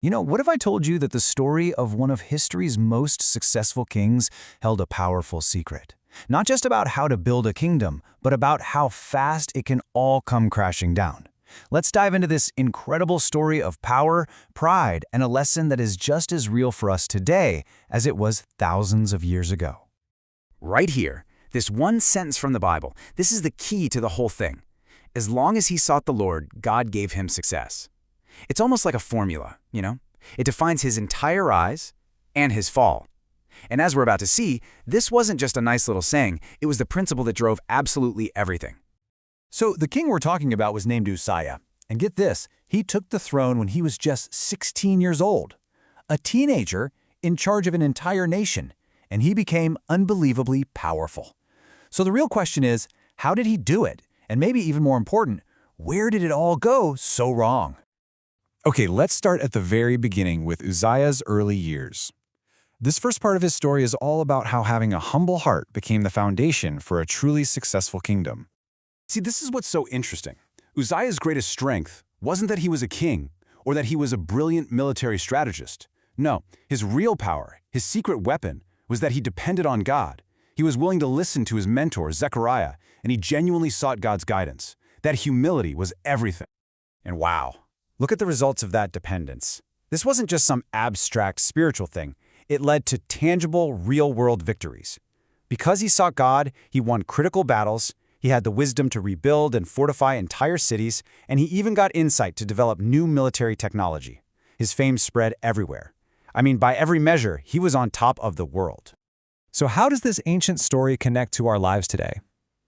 What if I told you that the story of one of history's most successful kings held a powerful secret? Not just about how to build a kingdom, but about how fast it can all come crashing down. Let's dive into this incredible story of power, pride, and a lesson that is just as real for us today as it was thousands of years ago. Right here, this one sentence from the Bible, this is the key to the whole thing. As long as he sought the Lord, God gave him success. It's almost like a formula, It defines his entire rise and his fall. And as we're about to see, this wasn't just a nice little saying, it was the principle that drove absolutely everything. So the king we're talking about was named Uzziah. And get this, he took the throne when he was just 16 years old. A teenager in charge of an entire nation. And he became unbelievably powerful. So the real question is, how did he do it? And maybe even more important, where did it all go so wrong? Okay, let's start at the very beginning with Uzziah's early years. This first part of his story is all about how having a humble heart became the foundation for a truly successful kingdom. See, this is what's so interesting. Uzziah's greatest strength wasn't that he was a king or that he was a brilliant military strategist. No, his real power, his secret weapon, was that he depended on God. He was willing to listen to his mentor, Zechariah, and he genuinely sought God's guidance. That humility was everything. And wow, look at the results of that dependence. This wasn't just some abstract spiritual thing. It led to tangible, real-world victories. Because he sought God, he won critical battles, he had the wisdom to rebuild and fortify entire cities, and he even got insight to develop new military technology. His fame spread everywhere. By every measure, he was on top of the world. So how does this ancient story connect to our lives today?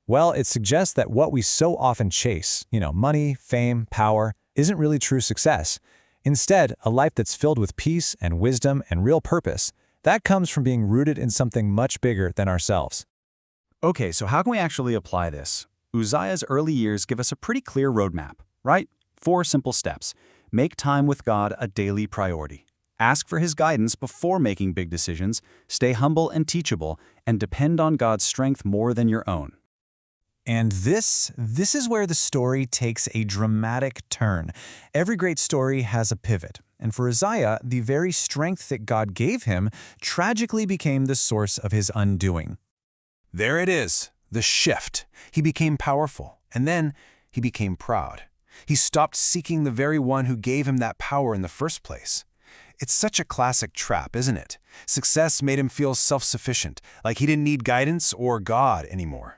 Well, it suggests that what we so often chase, money, fame, power, isn't really true success. Instead, a life that's filled with peace and wisdom and real purpose, that comes from being rooted in something much bigger than ourselves. Okay, so how can we actually apply this? Uzziah's early years give us a pretty clear roadmap, right? 4 simple steps. Make time with God a daily priority. Ask for his guidance before making big decisions, stay humble and teachable, and depend on God's strength more than your own. And this is where the story takes a dramatic turn. Every great story has a pivot. And for Uzziah, the very strength that God gave him tragically became the source of his undoing. There it is, the shift. He became powerful, and then he became proud. He stopped seeking the very one who gave him that power in the first place. It's such a classic trap, isn't it? Success made him feel self-sufficient, like he didn't need guidance or God anymore.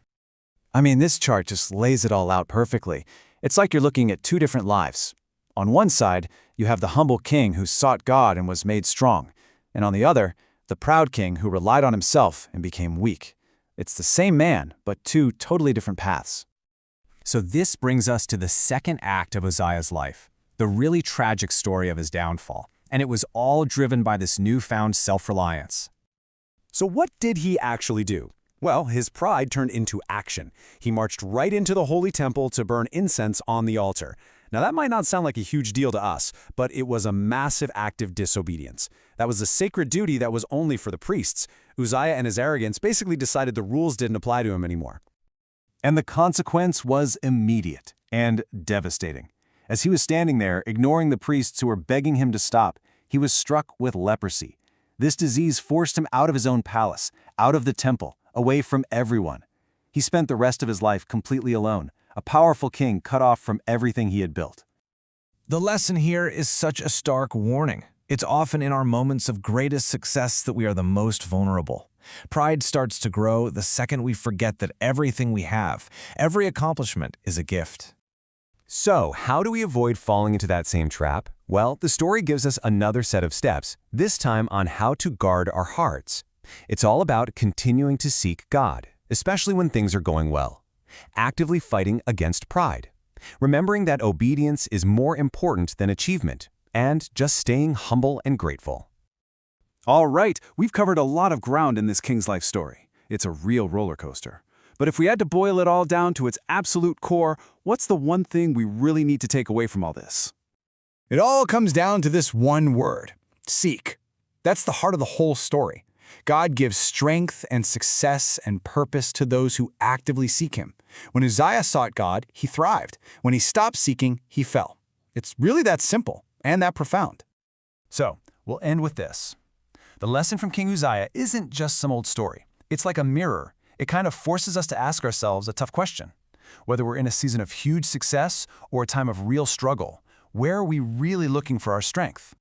This chart just lays it all out perfectly. It's like you're looking at 2 different lives. On one side, you have the humble king who sought God and was made strong. And on the other, the proud king who relied on himself and became weak. It's the same man, but 2 totally different paths. So this brings us to the second act of Uzziah's life, the really tragic story of his downfall. And it was all driven by this newfound self-reliance. So what did he actually do? Well, his pride turned into action. He marched right into the holy temple to burn incense on the altar. Now that might not sound like a huge deal to us, but it was a massive act of disobedience. That was a sacred duty that was only for the priests. Uzziah and his arrogance basically decided the rules didn't apply to him anymore. And the consequence was immediate and devastating. As he was standing there, ignoring the priests who were begging him to stop, he was struck with leprosy. This disease forced him out of his own palace, out of the temple, away from everyone. He spent the rest of his life completely alone, a powerful king cut off from everything he had built. The lesson here is such a stark warning. It's often in our moments of greatest success that we are the most vulnerable. Pride starts to grow the second we forget that everything we have, every accomplishment, is a gift. So, how do we avoid falling into that same trap? Well, the story gives us another set of steps, this time on how to guard our hearts. It's all about continuing to seek God, especially when things are going well. Actively fighting against pride. Remembering that obedience is more important than achievement, and just staying humble and grateful. All right, we've covered a lot of ground in this king's life story. It's a real roller coaster. But if we had to boil it all down to its absolute core, what's the one thing we really need to take away from all this? It all comes down to this one word: seek. That's the heart of the whole story. God gives strength and success and purpose to those who actively seek him. When Uzziah sought God, he thrived. When he stopped seeking, he fell. It's really that simple and that profound. So, we'll end with this. The lesson from King Uzziah isn't just some old story. It's like a mirror. It kind of forces us to ask ourselves a tough question. Whether we're in a season of huge success or a time of real struggle, where are we really looking for our strength?